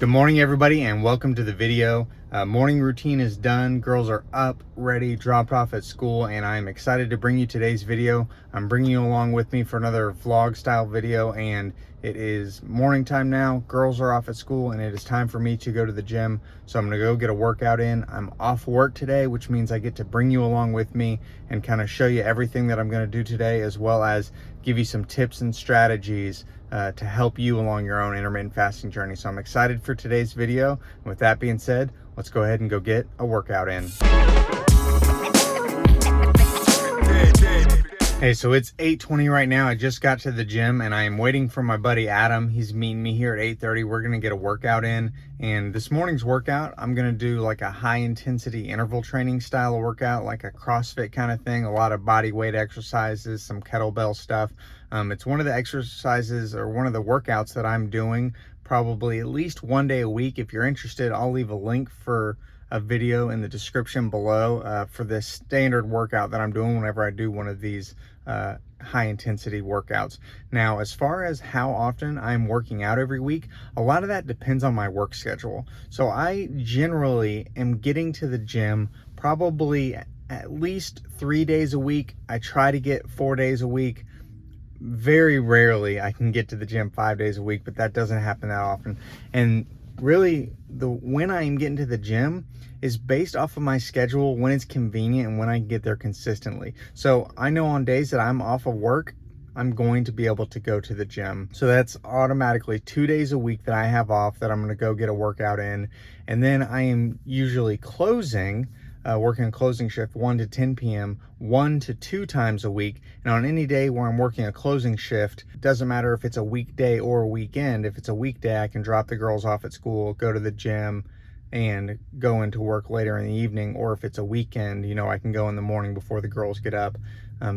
Good morning, everybody, and welcome to the video. Morning routine is done. Girls are up, ready, dropped off at school, and I'm excited to bring you today's video. I'm bringing you along with me for another vlog style video, and it is morning time now. Girls are off at school, and it is time for me to go to the gym. So I'm gonna go get a workout in. I'm off work today, which means I get to bring you along with me and kind of show you everything that I'm gonna do today, as well as give you some tips and strategies to help you along your own intermittent fasting journey. So I'm excited for today's video. And with that being said, let's go ahead and go get a workout in. Hey, so it's 8:20 right now. I just got to the gym and I am waiting for my buddy Adam. He's meeting me here at 8:30. We're gonna get a workout in. And this morning's workout, I'm gonna do like a high intensity interval training style of workout, like a CrossFit kind of thing, a lot of body weight exercises, some kettlebell stuff. It's one of the exercises or one of the workouts that I'm doing probably at least one day a week. If you're interested, I'll leave a link for a video in the description below for this standard workout that I'm doing whenever I do one of these high intensity workouts. Now, as far as how often I'm working out every week, a lot of that depends on my work schedule. So I generally am getting to the gym probably at least 3 days a week. I try to get 4 days a week. Very rarely I can get to the gym 5 days a week, but that doesn't happen that often. And really, when I'm getting to the gym is based off of my schedule, when it's convenient and when I can get there consistently. So I know on days that I'm off of work, I'm going to be able to go to the gym. So that's automatically 2 days a week that I have off that I'm gonna go get a workout in. And then I am usually working a closing shift 1 to 10 p.m. 1 to 2 times a week. And on any day where I'm working a closing shift, it doesn't matter if it's a weekday or a weekend. If it's a weekday, I can drop the girls off at school, go to the gym, and go into work later in the evening. Or if it's a weekend, I can go in the morning before the girls get up.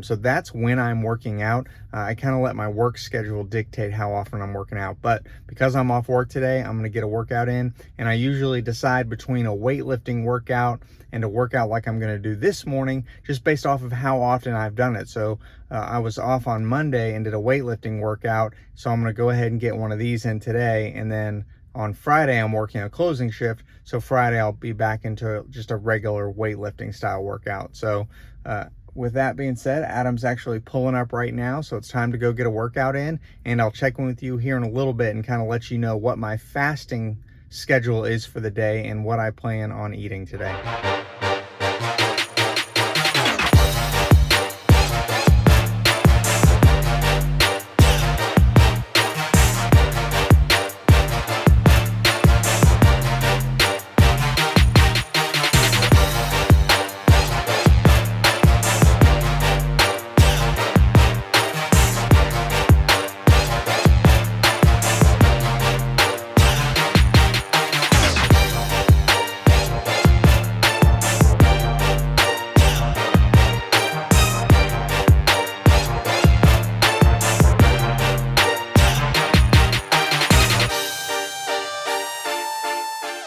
So that's when I'm working out. I kind of let my work schedule dictate how often I'm working out. But because I'm off work today, I'm going to get a workout in. And I usually decide between a weightlifting workout and a workout like I'm going to do this morning, just based off of how often I've done it. So I was off on Monday and did a weightlifting workout. So I'm going to go ahead and get one of these in today. And then on Friday, I'm working a closing shift. So Friday, I'll be back into just a regular weightlifting style workout. So with that being said, Adam's actually pulling up right now. So it's time to go get a workout in. And I'll check in with you here in a little bit and kind of let you know what my fasting schedule is for the day and what I plan on eating today.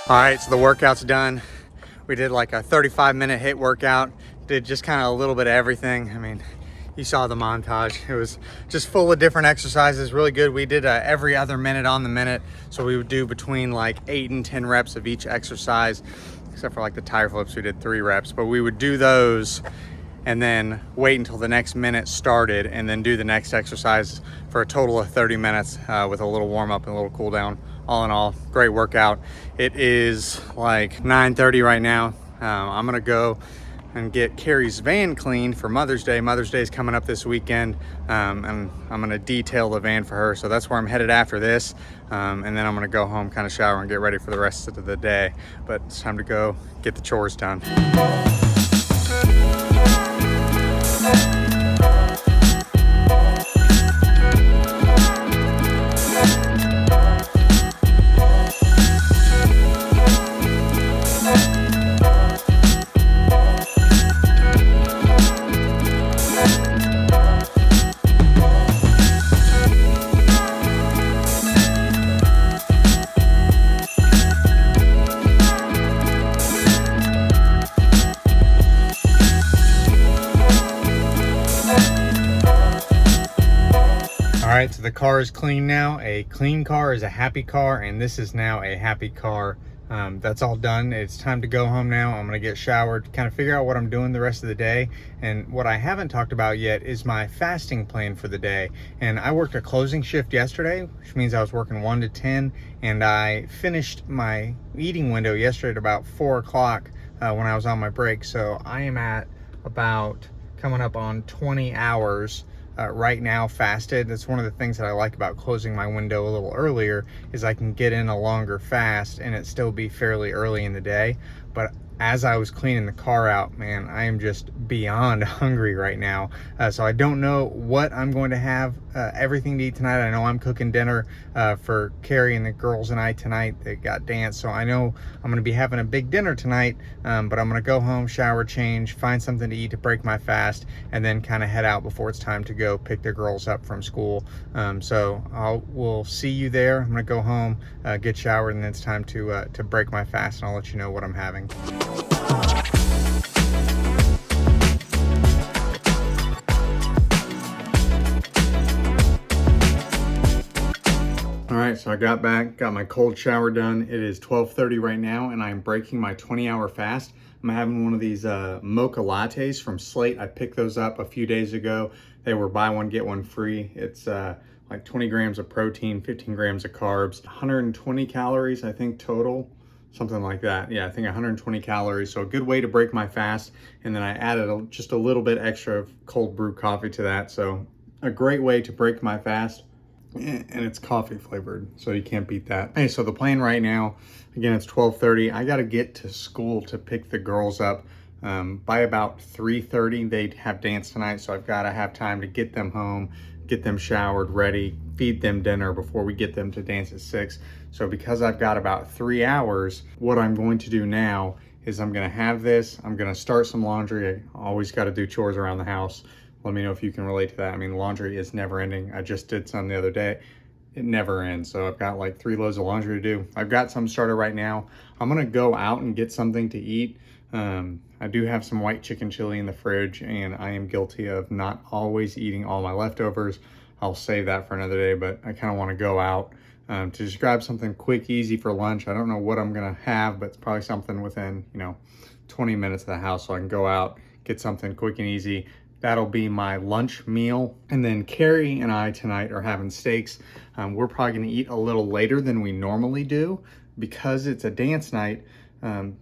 All right, so the workout's done. We did like a 35-minute HIIT workout. Did just kind of a little bit of everything. I mean, you saw the montage. It was just full of different exercises, really good. We did every other minute on the minute. So we would do between like 8 and 10 reps of each exercise, except for like the tire flips, we did 3 reps. But we would do those and then wait until the next minute started and then do the next exercise for a total of 30 minutes with a little warm up and a little cool down. All in all, great workout. It is like 9:30 right now. I'm gonna go and get Carrie's van cleaned for Mother's Day. Mother's Day is coming up this weekend, and I'm gonna detail the van for her. So that's where I'm headed after this. And then I'm gonna go home, kind of shower and get ready for the rest of the day. But it's time to go get the chores done. the car is clean now. A clean car is a happy car, and this is now a happy car. That's all done. It's time to go home now. I'm gonna get showered, kind of figure out what I'm doing the rest of the day. And what I haven't talked about yet is my fasting plan for the day. And I worked a closing shift yesterday, which means I was working 1 to 10, and I finished my eating window yesterday at about 4 o'clock when I was on my break. So I am at about coming up on 20 hours right now fasted. That's one of the things that I like about closing my window a little earlier, is I can get in a longer fast and it still be fairly early in the day. But as I was cleaning the car out, man, I am just beyond hungry right now. So I don't know what I'm going to have everything to eat tonight. I know I'm cooking dinner for Carrie and the girls and I tonight. They got dance, so I know I'm going to be having a big dinner tonight. But I'm going to go home, shower, change, find something to eat to break my fast, and then kind of head out before it's time to go pick the girls up from school. So we'll see you there. I'm going to go home, get showered, and then it's time to break my fast, and I'll let you know what I'm having. All right, so I got back, got my cold shower done. It is 12:30 right now, and I'm breaking my 20-hour fast. I'm having one of these mocha lattes from Slate. I picked those up a few days ago. They were buy one, get one free. It's like 20 grams of protein, 15 grams of carbs, 120 calories, I think, total. Something like that. Yeah, I think 120 calories. So a good way to break my fast. And then I added just a little bit extra of cold brew coffee to that. So a great way to break my fast. And it's coffee flavored, so you can't beat that. Hey, so the plan right now, again, it's 12:30. I got to get to school to pick the girls up. By about 3:30, they have dance tonight. So I've got to have time to get them home, get them showered, ready, feed them dinner before we get them to dance at 6. So because I've got about 3 hours, what I'm going to do now is I'm going to have this. I'm going to start some laundry. I always got to do chores around the house. Let me know if you can relate to that. I mean, laundry is never ending. I just did some the other day. It never ends. So I've got like 3 loads of laundry to do. I've got some started right now. I'm going to go out and get something to eat. I do have some white chicken chili in the fridge, and I am guilty of not always eating all my leftovers. I'll save that for another day, but I kind of want to go out to just grab something quick, easy for lunch. I don't know what I'm going to have, but it's probably something within, 20 minutes of the house, so I can go out, get something quick and easy. That'll be my lunch meal. And then Carrie and I tonight are having steaks. We're probably gonna eat a little later than we normally do because it's a dance night.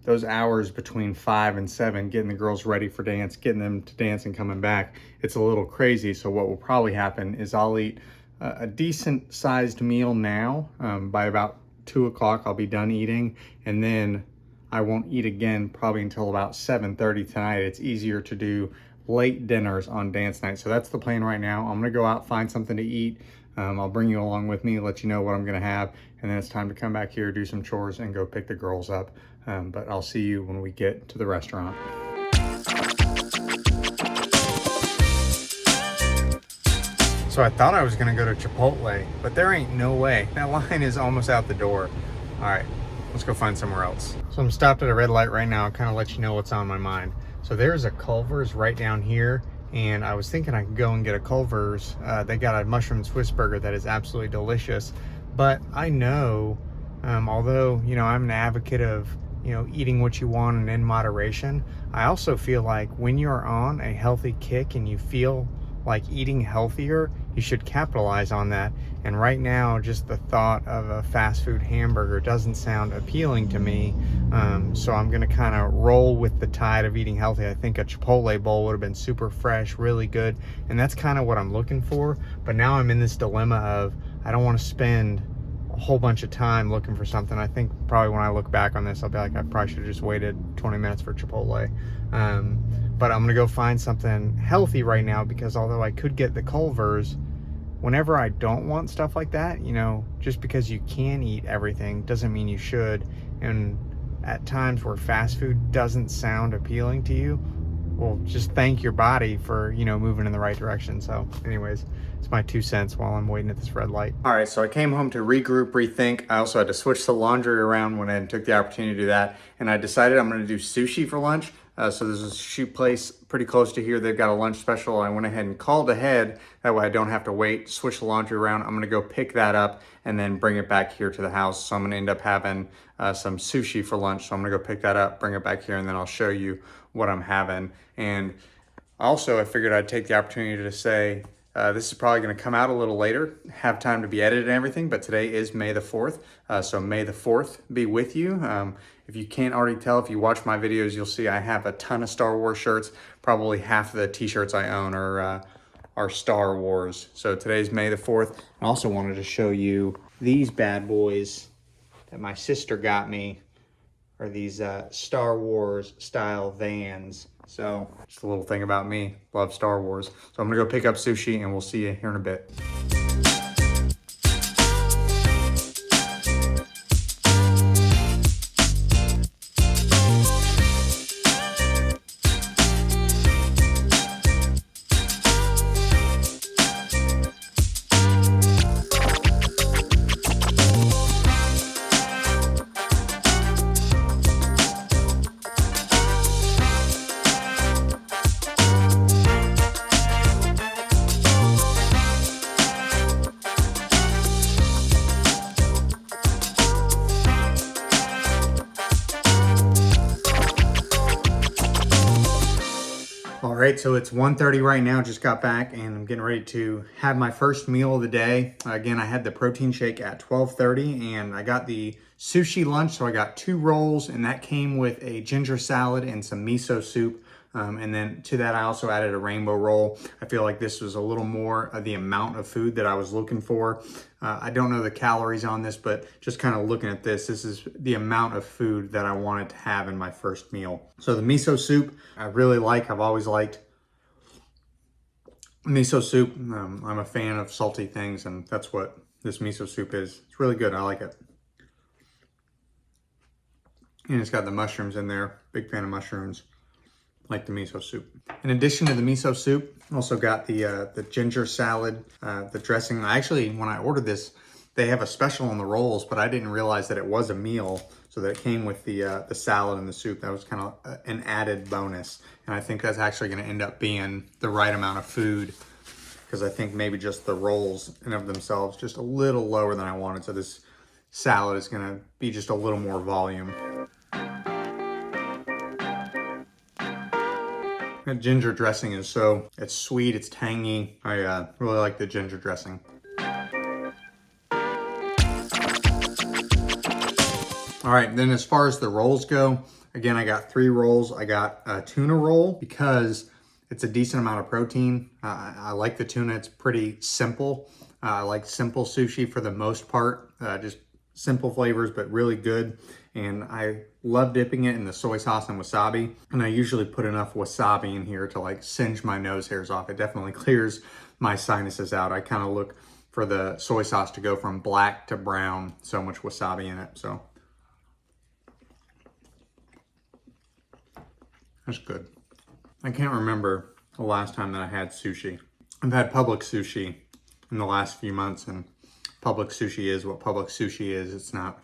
Those hours between 5 and 7, getting the girls ready for dance, getting them to dance and coming back, it's a little crazy. So what will probably happen is I'll eat a decent sized meal now. By about 2 o'clock, I'll be done eating, and then I won't eat again probably until about 7:30 tonight. It's easier to do late dinners on dance night. So that's the plan right now. I'm gonna go out, find something to eat. I'll bring you along with me, let you know what I'm gonna have, and then it's time to come back here, do some chores, and go pick the girls up. But I'll see you when we get to the restaurant. So I thought I was gonna go to Chipotle, but there ain't no way. That line is almost out the door. All right, let's go find somewhere else. So I'm stopped at a red light right now, kind of let you know what's on my mind. So there's a Culver's right down here, and I was thinking I could go and get a Culver's. They got a mushroom Swiss burger that is absolutely delicious. But I know, although, I'm an advocate of, eating what you want and in moderation, I also feel like when you're on a healthy kick and you feel like eating healthier, you should capitalize on that. And right now, just the thought of a fast food hamburger doesn't sound appealing to me. So I'm gonna kind of roll with the tide of eating healthy. I think a Chipotle bowl would have been super fresh, really good. And that's kind of what I'm looking for. But now I'm in this dilemma of, I don't want to spend a whole bunch of time looking for something. I think probably when I look back on this, I'll be like, I probably should have just waited 20 minutes for Chipotle. But I'm gonna go find something healthy right now, because although I could get the Culver's, whenever I don't want stuff like that, just because you can eat everything doesn't mean you should. And at times where fast food doesn't sound appealing to you, well, just thank your body for, moving in the right direction. So anyways, it's my 2 cents while I'm waiting at this red light. All right, so I came home to regroup, rethink. I also had to switch the laundry around when I took the opportunity to do that. And I decided I'm gonna do sushi for lunch. So there's a sushi place pretty close to here. They've got a lunch special. I went ahead and called ahead. That way I don't have to wait, switch the laundry around. I'm gonna go pick that up and then bring it back here to the house. So I'm gonna end up having some sushi for lunch. So I'm gonna go pick that up, bring it back here, and then I'll show you what I'm having. And also, I figured I'd take the opportunity to say, this is probably going to come out a little later, have time to be edited and everything, but today is May the 4th, so May the 4th be with you. If you can't already tell, if you watch my videos, you'll see I have a ton of Star Wars shirts. Probably half of the t-shirts I own are Star Wars. So today's May the 4th. I also wanted to show you these bad boys that my sister got me, are these Star Wars style Vans. So just a little thing about me, love Star Wars. So I'm gonna go pick up sushi and we'll see you here in a bit. All right, so it's 1:30 right now, just got back and I'm getting ready to have my first meal of the day. Again, I had the protein shake at 12:30 and I got the sushi lunch. So I got 2 rolls and that came with a ginger salad and some miso soup. And then to that, I also added a rainbow roll. I feel like this was a little more of the amount of food that I was looking for. I don't know the calories on this, but just kind of looking at this is the amount of food that I wanted to have in my first meal. So the miso soup, I really like. I've always liked miso soup. I'm a fan of salty things, and that's what this miso soup is. It's really good. I like it. And it's got the mushrooms in there. Big fan of mushrooms. Like the miso soup. In addition to the miso soup, also got the ginger salad, the dressing. Actually, when I ordered this, they have a special on the rolls, but I didn't realize that it was a meal, so that it came with the salad and the soup. That was kind of an added bonus, and I think that's actually going to end up being the right amount of food, because I think maybe just the rolls in of themselves just a little lower than I wanted. So this salad is going to be just a little more volume. That ginger dressing is it's sweet, it's tangy. I really like the ginger dressing. All right, then as far as the rolls go, again, I got 3 rolls. I got a tuna roll because it's a decent amount of protein. I like the tuna, it's pretty simple. I like simple sushi for the most part, just simple flavors, but really good. And I love dipping it in the soy sauce and wasabi. And I usually put enough wasabi in here to like singe my nose hairs off. It definitely clears my sinuses out. I kind of look for the soy sauce to go from black to brown. So much wasabi in it, so. That's good. I can't remember the last time that I had sushi. I've had public sushi in the last few months, and public sushi is what public sushi is. It's not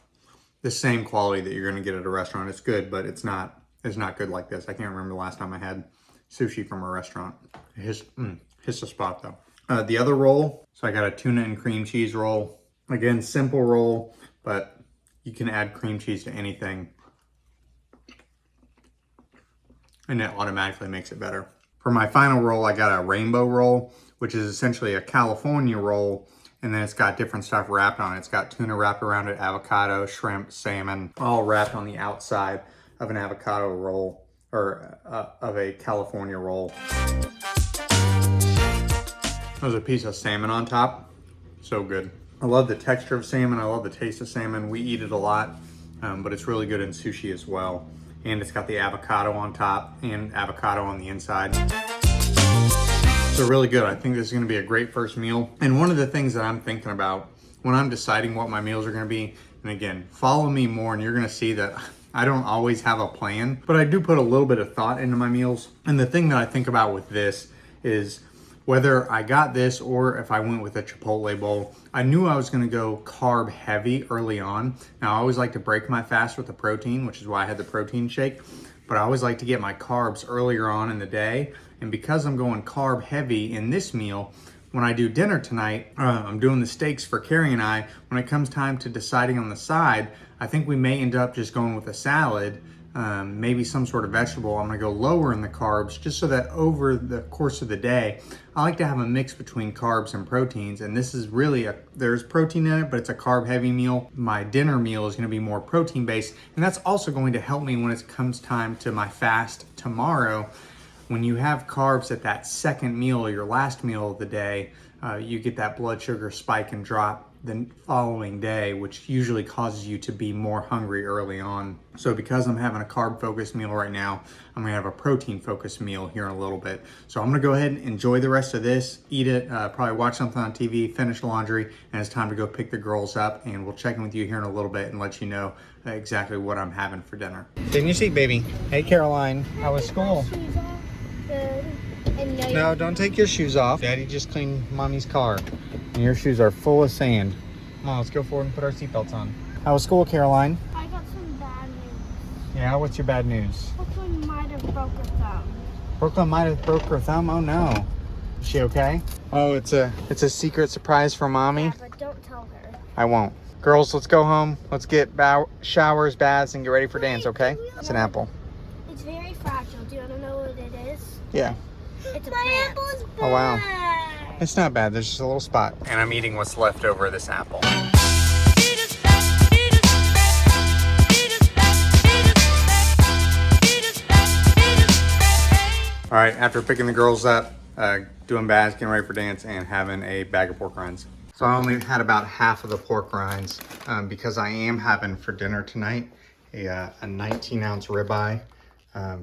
the same quality that you're gonna get at a restaurant. It's good, but it's not good like this. I can't remember the last time I had sushi from a restaurant. Hits the spot though. The other roll, so I got a tuna and cream cheese roll. Again, simple roll, but you can add cream cheese to anything, and it automatically makes it better. For my final roll, I got a rainbow roll, which is essentially a California roll, and then it's got different stuff wrapped on it. It's got tuna wrapped around it, avocado, shrimp, salmon, all wrapped on the outside of an avocado roll, or of a California roll. There's a piece of salmon on top. So good. I love the texture of salmon. I love the taste of salmon. We eat it a lot, but it's really good in sushi as well. And it's got the avocado on top and avocado on the inside. So really good. I think this is gonna be a great first meal. And one of the things that I'm thinking about when I'm deciding what my meals are gonna be, and again, follow me more and you're gonna see that I don't always have a plan, but I do put a little bit of thought into my meals. And the thing that I think about with this is whether I got this or if I went with a Chipotle bowl, I knew I was gonna go carb heavy early on. Now I always like to break my fast with the protein, which is why I had the protein shake. but I always like to get my carbs earlier on in the day. And because I'm going carb heavy in this meal, when I do dinner tonight, I'm doing the steaks for Carrie and I. When it comes time to deciding on the side, I think we may end up just going with a salad, maybe some sort of vegetable. I'm gonna go lower in the carbs just so that over the course of the day, I like to have a mix between carbs and proteins. And this is really there's protein in it, but it's a carb heavy meal. My dinner meal is gonna be more protein based. And that's also going to help me when it comes time to my fast tomorrow. When you have carbs at that second meal or your last meal of the day, you get that blood sugar spike and drop the following day, which usually causes you to be more hungry early on. So because I'm having a carb focused meal right now, I'm gonna have a protein focused meal here in a little bit. So I'm gonna go ahead and enjoy the rest of this, eat it, probably watch something on TV, finish laundry, and it's time to go pick the girls up, and we'll check in with you here in a little bit and let you know exactly what I'm having for dinner. Didn't you see, baby? Hey, Caroline, how was school? No, don't take your shoes off. Daddy just cleaned Mommy's car. And your shoes are full of sand. Come on, let's go forward and put our seatbelts on. How was school, Caroline? I got some bad news. Yeah, what's your bad news? Brooklyn might have broke her thumb. Brooklyn might have broke her thumb? Oh no. Is she okay? Oh, it's a secret surprise for Mommy? Yeah, but don't tell her. I won't. Girls, let's go home. Let's get showers, baths, and get ready for dance, okay? It's an apple. It's very fragile. Do you want to know what it is? Yeah. It's a plant. Oh wow. It's not bad, there's just a little spot. And I'm eating what's left over of this apple. All right, after picking the girls up, doing baths, getting ready for dance, and having a bag of pork rinds. So I only had about half of the pork rinds because I am having for dinner tonight a 19-ounce ribeye.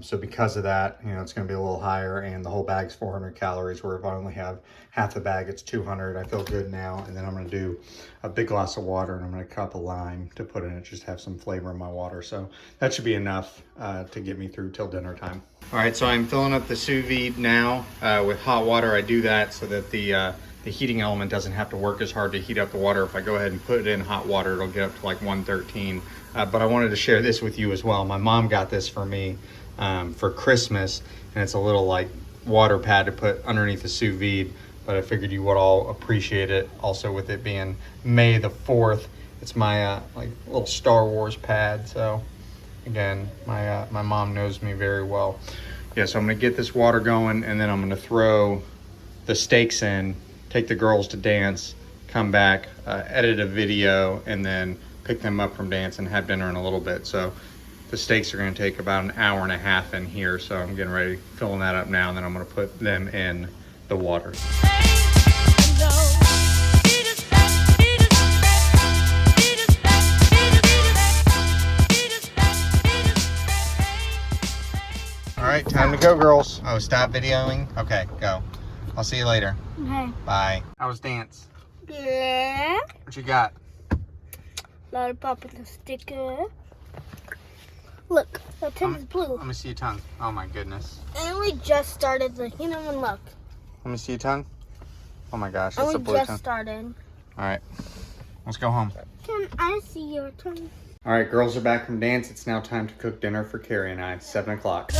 So because of that, you know, it's going to be a little higher, and the whole bag's 400 calories, where if I only have half the bag, it's 200. I feel good now. And then I'm going to do a big glass of water, and I'm going to cut up a lime to put in it, just have some flavor in my water. So that should be enough to get me through till dinner time. All right, so I'm filling up the sous vide now with hot water. I do that so that the heating element doesn't have to work as hard to heat up the water. If I go ahead and put it in hot water, it'll get up to like 113. But I wanted to share this with you as well. My mom got this for me for Christmas, and it's a little like water pad to put underneath the sous vide, but I figured you would all appreciate it. Also, with it being May the 4th, it's my like little Star Wars pad. So again, my mom knows me very well. Yeah, so I'm gonna get this water going, and then I'm gonna throw the steaks in, take the girls to dance, come back, edit a video, and then pick them up from dance and have dinner in a little bit. So the steaks are going to take about an hour and a half in here, so I'm getting ready, filling that up now, and then I'm going to put them in the water. All right, time to go, girls. Oh, stop videoing? Okay, go. I'll see you later. Okay. Bye. How was dance? Yeah. What you got? Lollipop with a sticker. Look, the tongue is blue. Let me see your tongue. Oh my goodness. And we just started licking them, and look. Let me see your tongue. Oh my gosh, And that's a we blue just tongue. started. All right, let's go home. Can I see your tongue? All right, girls are back from dance. It's now time to cook dinner for Carrie and I, 7 o'clock. Go.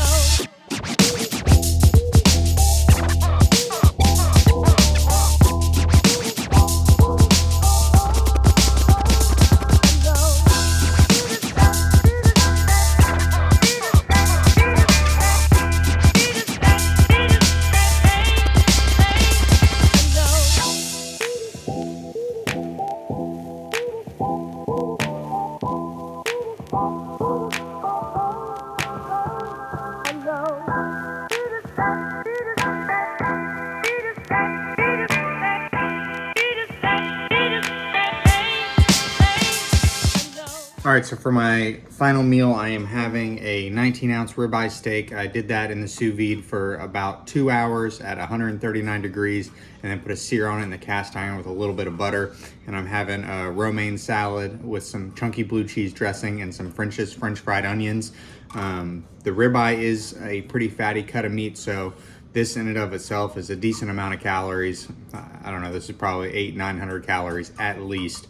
All right, so for my final meal, I am having a 19-ounce ribeye steak. I did that in the sous vide for about 2 hours at 139 degrees, and then put a sear on it in the cast iron with a little bit of butter. And I'm having a romaine salad with some chunky blue cheese dressing and some French fried onions. The ribeye is a pretty fatty cut of meat, so this in and of itself is a decent amount of calories. I don't know, this is probably 800-900 calories at least.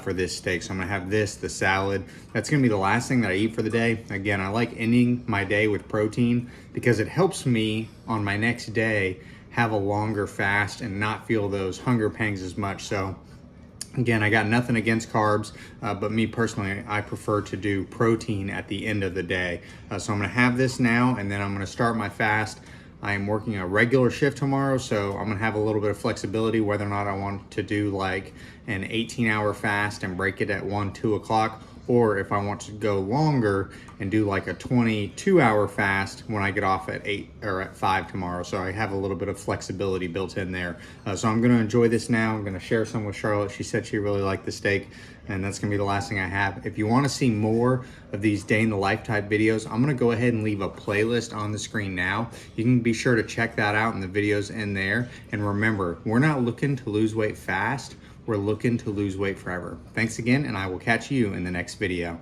for this steak. So I'm gonna have this, the salad. That's gonna be the last thing that I eat for the day. Again, I like ending my day with protein because it helps me on my next day have a longer fast and not feel those hunger pangs as much. So again, I got nothing against carbs, but me personally, I prefer to do protein at the end of the day. So I'm gonna have this now, and then I'm gonna start my fast. I am working a regular shift tomorrow, so I'm gonna have a little bit of flexibility whether or not I want to do like an 18-hour fast and break it at 1, 2 o'clock, or if I want to go longer and do like a 22-hour fast when I get off at 8 or at 5 tomorrow. So I have a little bit of flexibility built in there. So I'm gonna enjoy this now. I'm gonna share some with Charlotte. She said she really liked the steak, and that's gonna be the last thing I have. If you wanna see more of these day in the life type videos, I'm gonna go ahead and leave a playlist on the screen now. You can be sure to check that out and the videos in there. And remember, we're not looking to lose weight fast. We're looking to lose weight forever. Thanks again, and I will catch you in the next video.